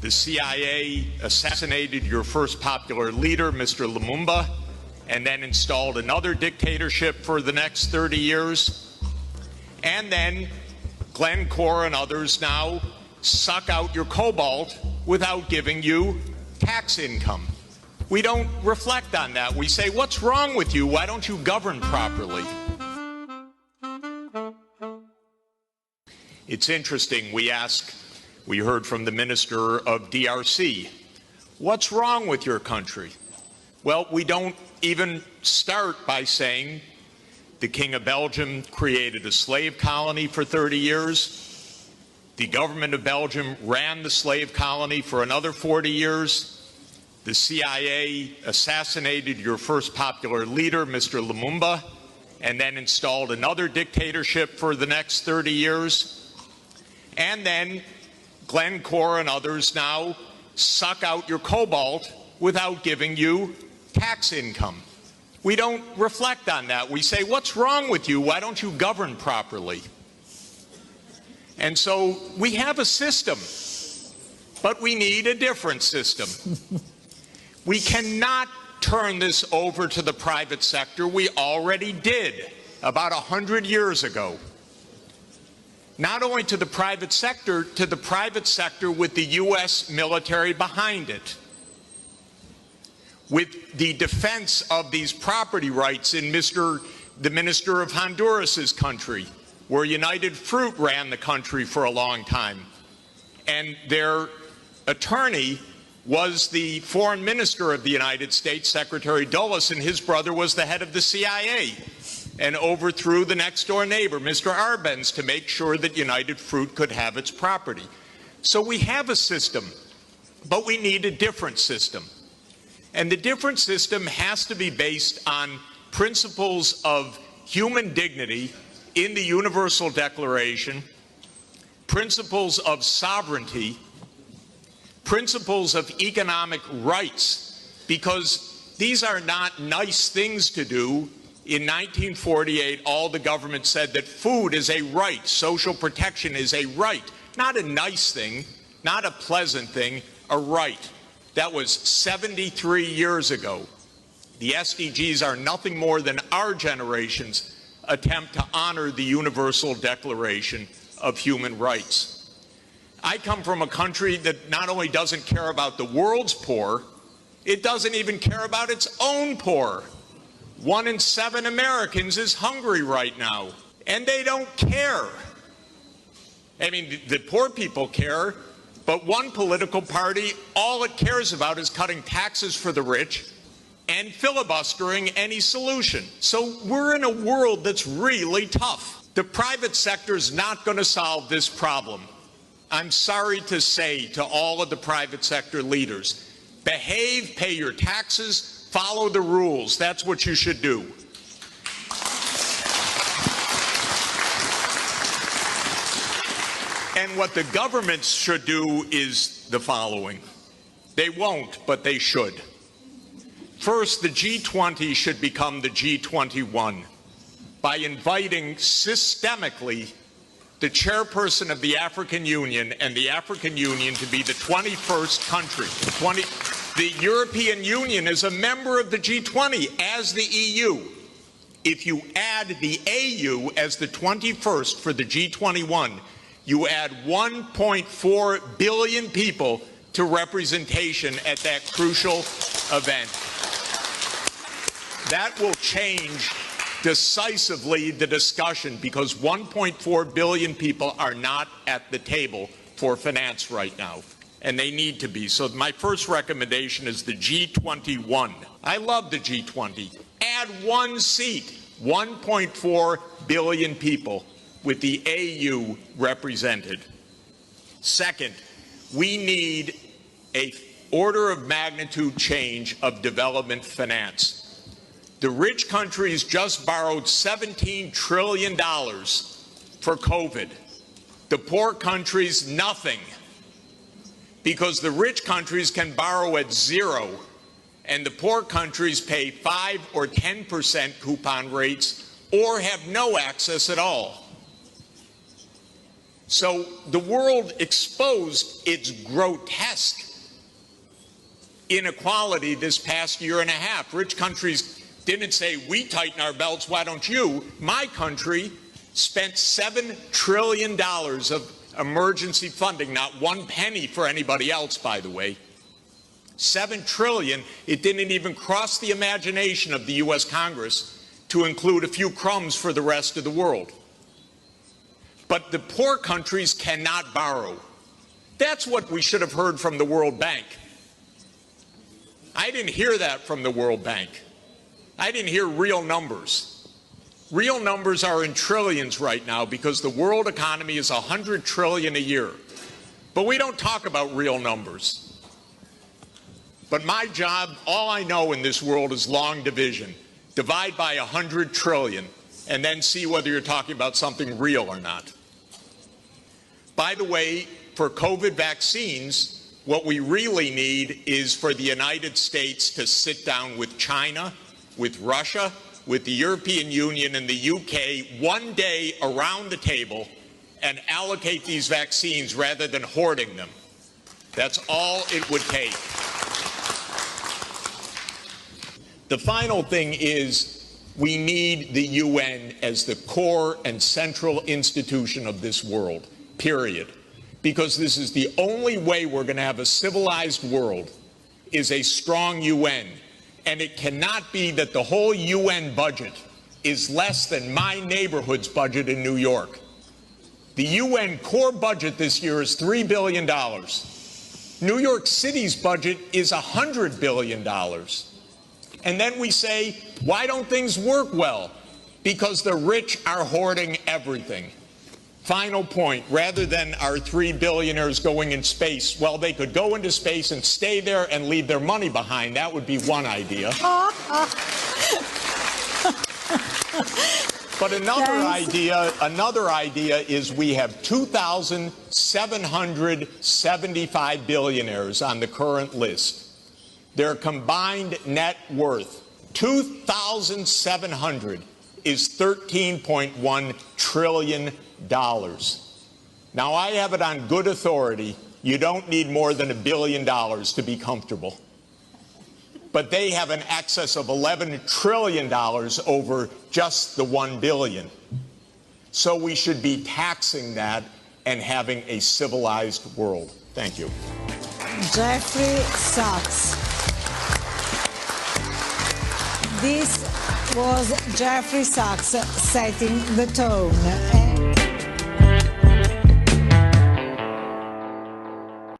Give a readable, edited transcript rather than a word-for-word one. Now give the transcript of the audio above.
The CIA assassinated your first popular leader, Mr. Lumumba, and then installed another dictatorship for the next 30 years. And then Glencore and others now suck out your cobalt without giving you tax income. We don't reflect on that. We say, what's wrong with you? Why don't you govern properly? It's interesting. We heard from the minister of DRC, what's wrong with your country? Well, we don't even start by saying the King of Belgium created a slave colony for 30 years. The government of Belgium ran the slave colony for another 40 years. The CIA assassinated your first popular leader, Mr. Lumumba, and then installed another dictatorship for the next 30 years. And then Glencore and others now suck out your cobalt without giving you tax income. We don't reflect on that. We say, what's wrong with you? Why don't you govern properly? And so we have a system, but we need a different system. We cannot turn this over to the private sector. We already did about 100 years ago. Not only to the private sector with the U.S. military behind it, with the defense of these property rights in the minister of Honduras's country, where United Fruit ran the country for a long time. And their attorney was the foreign minister of the United States, Secretary Dulles, and his brother was the head of the CIA and overthrew the next door neighbor, Mr. Arbenz, to make sure that United Fruit could have its property. So we have a system, but we need a different system. And the different system has to be based on principles of human dignity in the Universal Declaration, principles of sovereignty, principles of economic rights, because these are not nice things to do. In 1948, all the government said that food is a right, social protection is a right, not a nice thing, not a pleasant thing, a right. That was 73 years ago. The SDGs are nothing more than our generation's attempt to honor the Universal Declaration of Human Rights. I come from a country that not only doesn't care about the world's poor, it doesn't even care about its own poor. 1 in 7 Americans is hungry right now, and they don't care. I mean, the poor people care, but one political party, all it cares about is cutting taxes for the rich and filibustering any solution. So we're in a world that's really tough. The private sector is not going to solve this problem. I'm sorry to say to all of the private sector leaders, behave, pay your taxes, follow the rules. That's what you should do. And what the governments should do is the following. They won't, but they should. First, the G20 should become the G21 by inviting systemically the chairperson of the African Union and the African Union to be the 21st country. The European Union is a member of the G20 as the EU. If you add the AU as the 21st for the G21, you add 1.4 billion people to representation at that crucial event. That will change decisively the discussion, because 1.4 billion people are not at the table for finance right now, and they need to be. So my first recommendation is the G21. I love the G20. Add one seat, 1.4 billion people with the AU represented. Second, we need an order of magnitude change of development finance. The rich countries just borrowed $17 trillion for COVID. The poor countries, nothing. Because the rich countries can borrow at 0, and the poor countries pay 5 or 10% coupon rates or have no access at all. So the world exposed its grotesque inequality this past year and a half. Rich countries didn't say, we tighten our belts, why don't you? My country spent $7 trillion of emergency funding, not one penny for anybody else, by the way. $7 trillion, it didn't even cross the imagination of the U.S. Congress to include a few crumbs for the rest of the world. But the poor countries cannot borrow. That's what we should have heard from the World Bank. I didn't hear that from the World Bank. I didn't hear real numbers. Real numbers are in trillions right now because the world economy is $100 trillion a year. But we don't talk about real numbers. But my job, all I know in this world is long division. Divide by 100 trillion and then see whether you're talking about something real or not. By the way, for COVID vaccines, what we really need is for the United States to sit down with China, with Russia, with the European Union and the UK one day around the table and allocate these vaccines rather than hoarding them. That's all it would take. The final thing is we need the UN as the core and central institution of this world, period. Because this is the only way we're going to have a civilized world is a strong UN. And it cannot be that the whole UN budget is less than my neighborhood's budget in New York. The UN core budget this year is $3 billion. New York City's budget is $100 billion. And then we say, why don't things work well? Because the rich are hoarding everything. Final point, rather than our 3 billionaires going in space, well, they could go into space and stay there and leave their money behind. That would be one idea. But another idea is we have 2,775 billionaires on the current list. Their combined net worth, 2,700, is $13.1 trillion. Now, I have it on good authority, you don't need more than $1 billion to be comfortable. But they have an excess of $11 trillion over just the $1 billion. So we should be taxing that and having a civilized world. Thank you. Jeffery Sachs. This was Jeffery Sachs setting the tone.